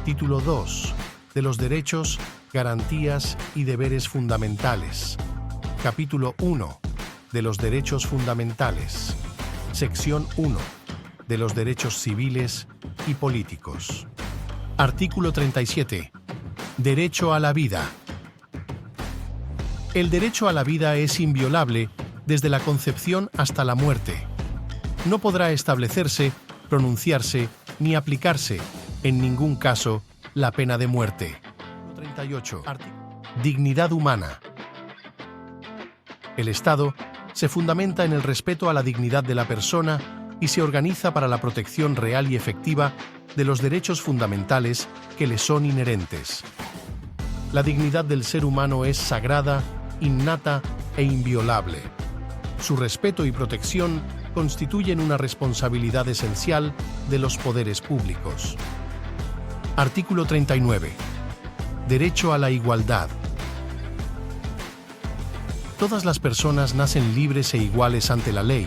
Título 2. De los derechos, garantías y deberes fundamentales. Capítulo 1. De los derechos fundamentales. Sección 1. De los derechos civiles y políticos. Artículo 37. Derecho a la vida. El derecho a la vida es inviolable desde la concepción hasta la muerte. No podrá establecerse, pronunciarse ni aplicarse, en ningún caso, la pena de muerte. 38. Dignidad humana. El Estado se fundamenta en el respeto a la dignidad de la persona y se organiza para la protección real y efectiva de los derechos fundamentales que le son inherentes. La dignidad del ser humano es sagrada, innata e inviolable. Su respeto y protección constituyen una responsabilidad esencial de los poderes públicos. Artículo 39. Derecho a la igualdad. Todas las personas nacen libres e iguales ante la ley,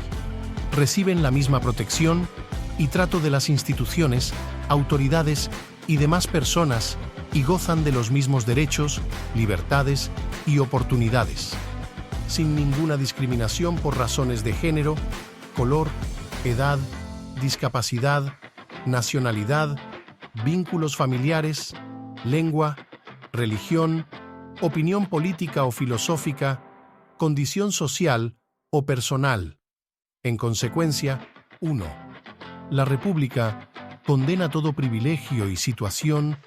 reciben la misma protección y trato de las instituciones, autoridades y demás personas y gozan de los mismos derechos, libertades y oportunidades, sin ninguna discriminación por razones de género, color, edad, discapacidad, nacionalidad, vínculos familiares, lengua, religión, opinión política o filosófica, condición social o personal. En consecuencia, 1. La República condena todo privilegio y situación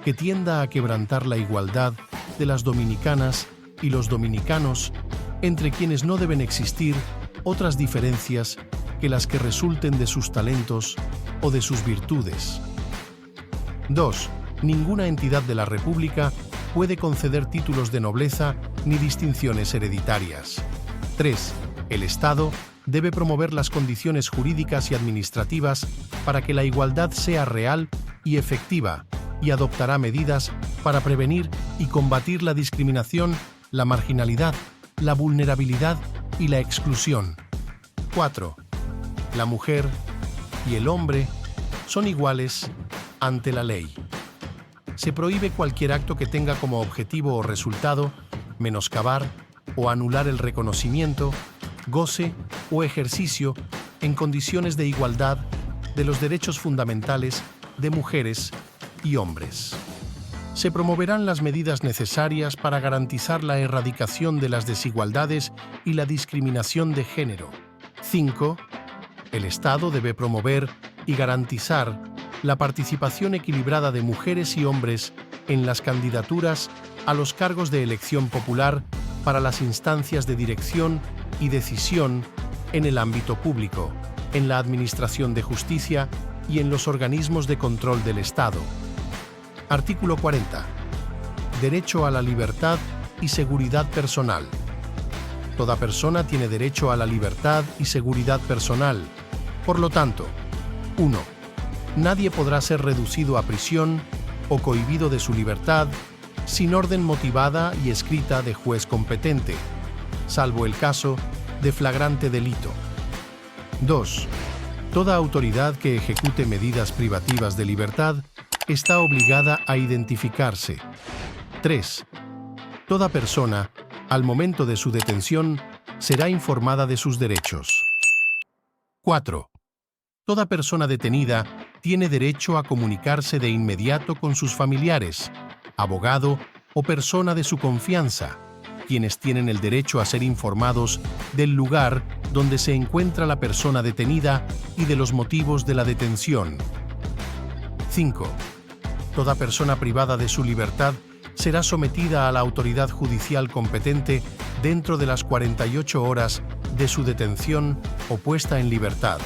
que tienda a quebrantar la igualdad de las dominicanas y los dominicanos, entre quienes no deben existir otras diferencias que las que resulten de sus talentos o de sus virtudes. 2. Ninguna entidad de la República puede conceder títulos de nobleza ni distinciones hereditarias. 3. El Estado debe promover las condiciones jurídicas y administrativas para que la igualdad sea real y efectiva y adoptará medidas para prevenir y combatir la discriminación, la marginalidad, la vulnerabilidad y la exclusión. 4. La mujer y el hombre son iguales ante la ley. Se prohíbe cualquier acto que tenga como objetivo o resultado menoscabar o anular el reconocimiento, goce o ejercicio en condiciones de igualdad de los derechos fundamentales de mujeres y hombres. Se promoverán las medidas necesarias para garantizar la erradicación de las desigualdades y la discriminación de género. 5. El Estado debe promover y garantizar la participación equilibrada de mujeres y hombres en las candidaturas a los cargos de elección popular para las instancias de dirección y decisión en el ámbito público, en la administración de justicia y en los organismos de control del Estado. Artículo 40. Derecho a la libertad y seguridad personal. Toda persona tiene derecho a la libertad y seguridad personal. Por lo tanto, 1. Nadie podrá ser reducido a prisión o cohibido de su libertad sin orden motivada y escrita de juez competente, salvo el caso de flagrante delito. 2. Toda autoridad que ejecute medidas privativas de libertad está obligada a identificarse. 3. Toda persona, al momento de su detención, será informada de sus derechos. 4. Toda persona detenida tiene derecho a comunicarse de inmediato con sus familiares, abogado o persona de su confianza, quienes tienen el derecho a ser informados del lugar donde se encuentra la persona detenida y de los motivos de la detención. 5. Toda persona privada de su libertad será sometida a la autoridad judicial competente dentro de las 48 horas de su detención o puesta en libertad.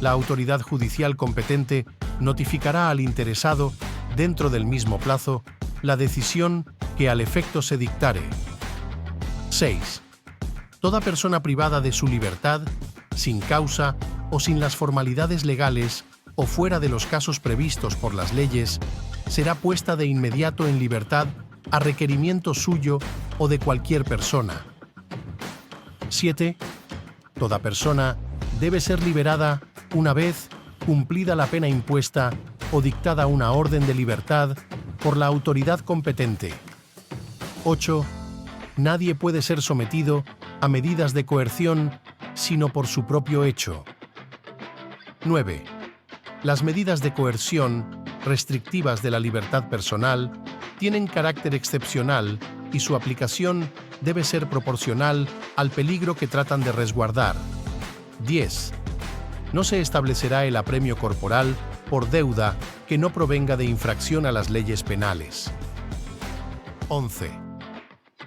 La autoridad judicial competente notificará al interesado, dentro del mismo plazo, la decisión que al efecto se dictare. 6. Toda persona privada de su libertad, sin causa o sin las formalidades legales o fuera de los casos previstos por las leyes, será puesta de inmediato en libertad a requerimiento suyo o de cualquier persona. 7. Toda persona debe ser liberada una vez cumplida la pena impuesta o dictada una orden de libertad por la autoridad competente. 8. Nadie puede ser sometido a medidas de coerción sino por su propio hecho. 9. Las medidas de coerción restrictivas de la libertad personal tienen carácter excepcional y su aplicación debe ser proporcional al peligro que tratan de resguardar. 10. No se establecerá el apremio corporal por deuda que no provenga de infracción a las leyes penales. 11.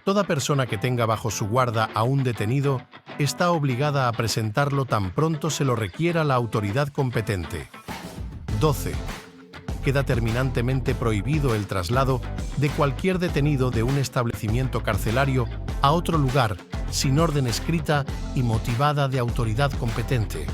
Toda persona que tenga bajo su guarda a un detenido está obligada a presentarlo tan pronto se lo requiera la autoridad competente. 12. Queda terminantemente prohibido el traslado de cualquier detenido de un establecimiento carcelario a otro lugar sin orden escrita y motivada de autoridad competente.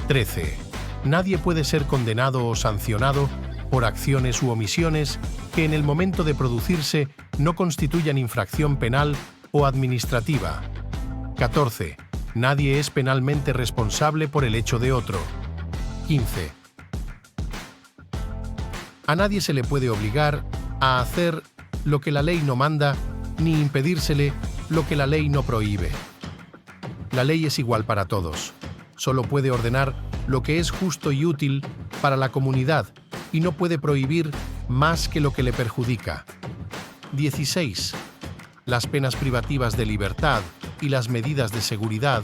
13. Nadie puede ser condenado o sancionado por acciones u omisiones que en el momento de producirse no constituyan infracción penal o administrativa. 14. Nadie es penalmente responsable por el hecho de otro. 15. A nadie se le puede obligar a hacer lo que la ley no manda, ni impedírsele lo que la ley no prohíbe. La ley es igual para todos. Solo puede ordenar lo que es justo y útil para la comunidad y no puede prohibir más que lo que le perjudica. 16. Las penas privativas de libertad y las medidas de seguridad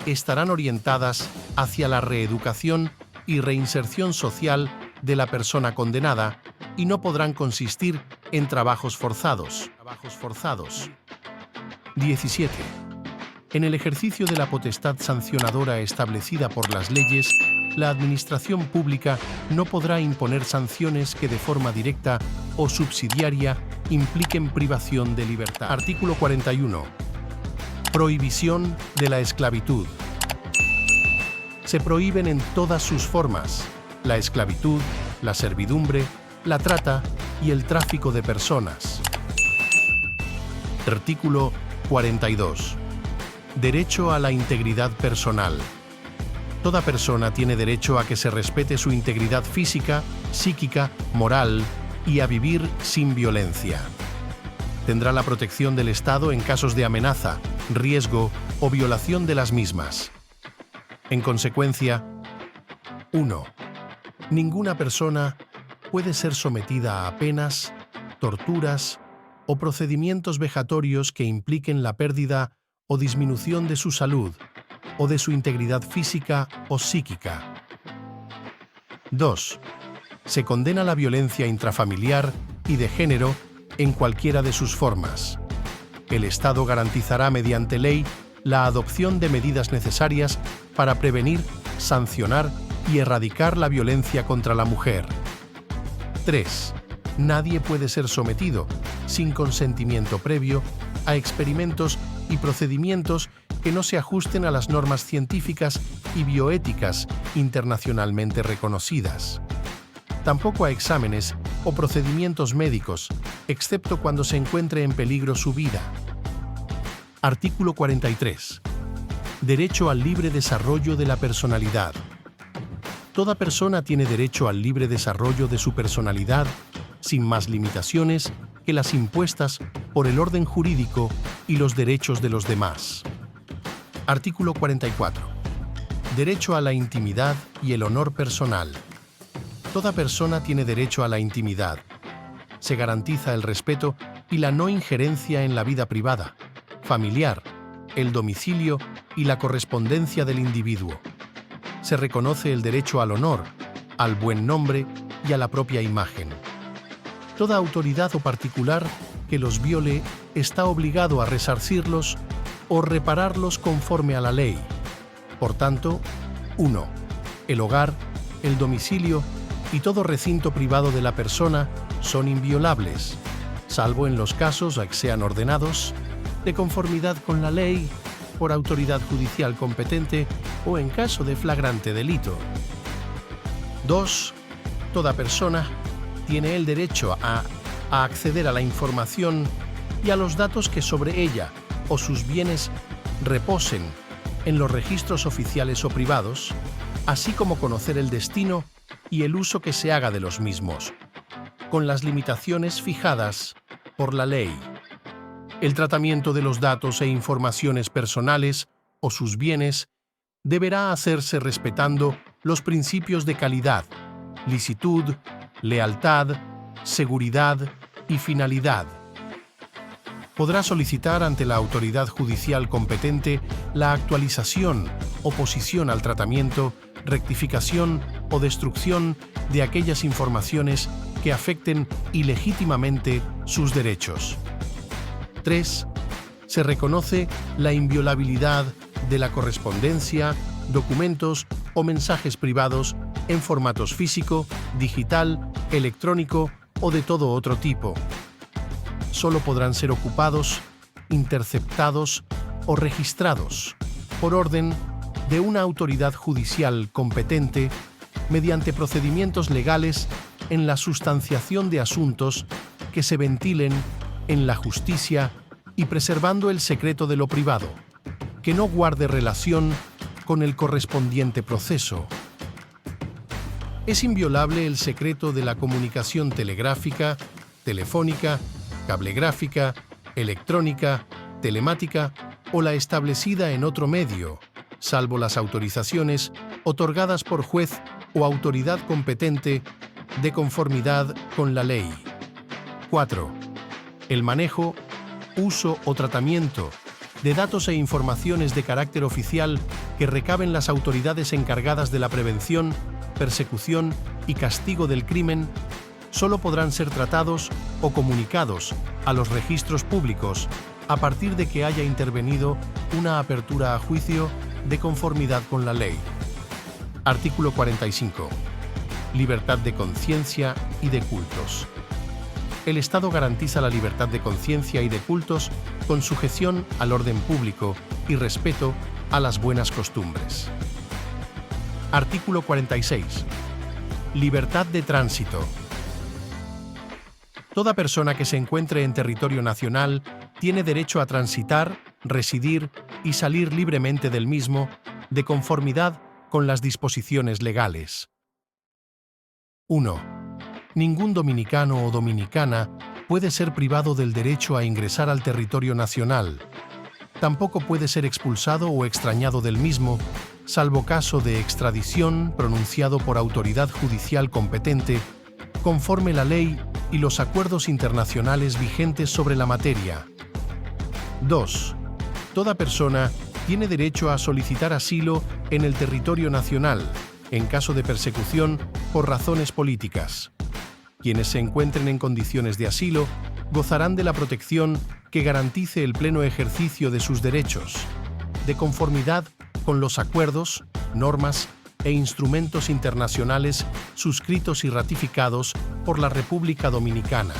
estarán orientadas hacia la reeducación y reinserción social de la persona condenada y no podrán consistir en trabajos forzados. 17. En el ejercicio de la potestad sancionadora establecida por las leyes, la administración pública no podrá imponer sanciones que de forma directa o subsidiaria impliquen privación de libertad. Artículo 41. Prohibición de la esclavitud. Se prohíben en todas sus formas la esclavitud, la servidumbre, la trata y el tráfico de personas. Artículo 42. Derecho a la integridad personal. Toda persona tiene derecho a que se respete su integridad física, psíquica, moral y a vivir sin violencia. Tendrá la protección del Estado en casos de amenaza, riesgo o violación de las mismas. En consecuencia, 1. Ninguna persona puede ser sometida a penas, torturas o procedimientos vejatorios que impliquen la pérdida o disminución de su salud o de su integridad física o psíquica. 2. Se condena la violencia intrafamiliar y de género en cualquiera de sus formas. El Estado garantizará mediante ley la adopción de medidas necesarias para prevenir, sancionar y erradicar la violencia contra la mujer. 3. Nadie puede ser sometido, sin consentimiento previo, a experimentos y procedimientos que no se ajusten a las normas científicas y bioéticas internacionalmente reconocidas. Tampoco a exámenes o procedimientos médicos, excepto cuando se encuentre en peligro su vida. Artículo 43. Derecho al libre desarrollo de la personalidad. Toda persona tiene derecho al libre desarrollo de su personalidad, sin más limitaciones que las impuestas por el orden jurídico y los derechos de los demás. Artículo 44. Derecho a la intimidad y el honor personal. Toda persona tiene derecho a la intimidad. Se garantiza el respeto y la no injerencia en la vida privada, familiar, el domicilio y la correspondencia del individuo. Se reconoce el derecho al honor, al buen nombre y a la propia imagen. Toda autoridad o particular que los viole está obligado a resarcirlos o repararlos conforme a la ley. Por tanto, 1. El hogar, el domicilio y todo recinto privado de la persona son inviolables, salvo en los casos a que sean ordenados de conformidad con la ley por autoridad judicial competente o en caso de flagrante delito. 2. Toda persona tiene el derecho a acceder a la información y a los datos que sobre ella o sus bienes reposen en los registros oficiales o privados, así como conocer el destino y el uso que se haga de los mismos, con las limitaciones fijadas por la ley. El tratamiento de los datos e informaciones personales o sus bienes deberá hacerse respetando los principios de calidad, licitud, lealtad, seguridad y finalidad. Podrá solicitar ante la autoridad judicial competente la actualización, oposición al tratamiento, rectificación o destrucción de aquellas informaciones que afecten ilegítimamente sus derechos. 3. Se reconoce la inviolabilidad de la correspondencia, documentos o mensajes privados en formatos físico, digital, electrónico o de todo otro tipo. Solo podrán ser ocupados, interceptados o registrados por orden de una autoridad judicial competente mediante procedimientos legales en la sustanciación de asuntos que se ventilen en la justicia y preservando el secreto de lo privado, que no guarde relación con el correspondiente proceso. Es inviolable el secreto de la comunicación telegráfica, telefónica, cablegráfica, electrónica, telemática o la establecida en otro medio, salvo las autorizaciones otorgadas por juez o autoridad competente de conformidad con la ley. 4. El manejo, uso o tratamiento de datos e informaciones de carácter oficial que recaben las autoridades encargadas de la prevención, persecución y castigo del crimen solo podrán ser tratados o comunicados a los registros públicos a partir de que haya intervenido una apertura a juicio de conformidad con la ley. Artículo 45. Libertad de conciencia y de cultos. El Estado garantiza la libertad de conciencia y de cultos con sujeción al orden público y respeto a las buenas costumbres. Artículo 46. Libertad de tránsito. Toda persona que se encuentre en territorio nacional tiene derecho a transitar, residir y salir libremente del mismo, de conformidad con las disposiciones legales. 1. Ningún dominicano o dominicana puede ser privado del derecho a ingresar al territorio nacional. Tampoco puede ser expulsado o extrañado del mismo, salvo caso de extradición pronunciado por autoridad judicial competente, conforme la ley y los acuerdos internacionales vigentes sobre la materia. 2. Toda persona tiene derecho a solicitar asilo en el territorio nacional, en caso de persecución por razones políticas. Quienes se encuentren en condiciones de asilo gozarán de la protección que garantice el pleno ejercicio de sus derechos, de conformidad con los acuerdos, normas e instrumentos internacionales suscritos y ratificados por la República Dominicana.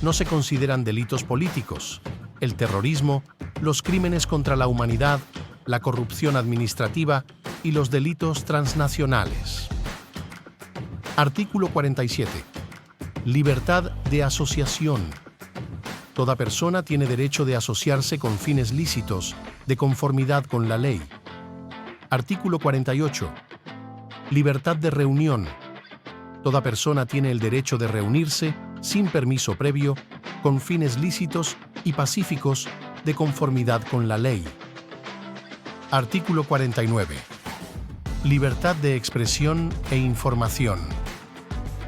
No se consideran delitos políticos, el terrorismo, los crímenes contra la humanidad, la corrupción administrativa y los delitos transnacionales. Artículo 47. Libertad de asociación. Toda persona tiene derecho de asociarse con fines lícitos, de conformidad con la ley. Artículo 48. Libertad de reunión. Toda persona tiene el derecho de reunirse, sin permiso previo, con fines lícitos y pacíficos, de conformidad con la ley. Artículo 49. Libertad de expresión e información.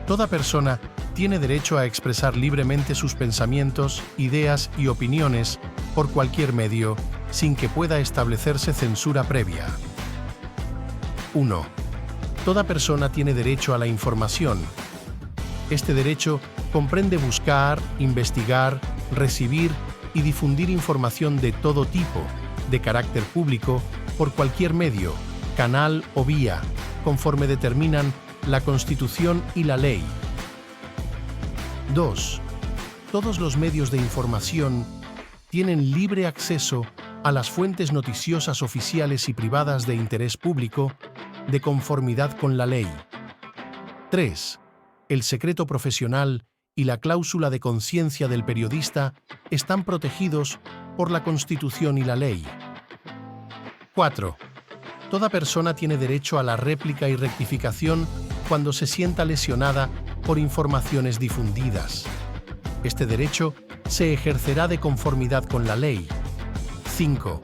Toda persona tiene derecho a expresar libremente sus pensamientos, ideas y opiniones por cualquier medio, sin que pueda establecerse censura previa. 1. Toda persona tiene derecho a la información. Este derecho comprende buscar, investigar, recibir y difundir información de todo tipo, de carácter público, por cualquier medio, canal o vía, conforme determinan la Constitución y la ley. 2. Todos los medios de información tienen libre acceso a las fuentes noticiosas oficiales y privadas de interés público, de conformidad con la ley. 3. El secreto profesional y la cláusula de conciencia del periodista están protegidos por la Constitución y la ley. 4. Toda persona tiene derecho a la réplica y rectificación cuando se sienta lesionada por informaciones difundidas. Este derecho se ejercerá de conformidad con la ley. 5.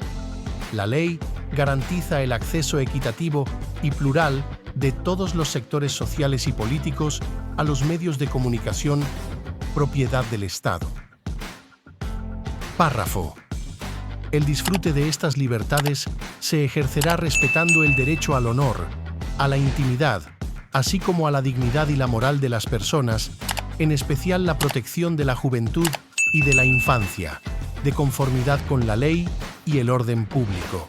La ley garantiza el acceso equitativo y plural de todos los sectores sociales y políticos a los medios de comunicación, propiedad del Estado. Párrafo. El disfrute de estas libertades se ejercerá respetando el derecho al honor, a la intimidad, así como a la dignidad y la moral de las personas, en especial la protección de la juventud y de la infancia, de conformidad con la ley y el orden público.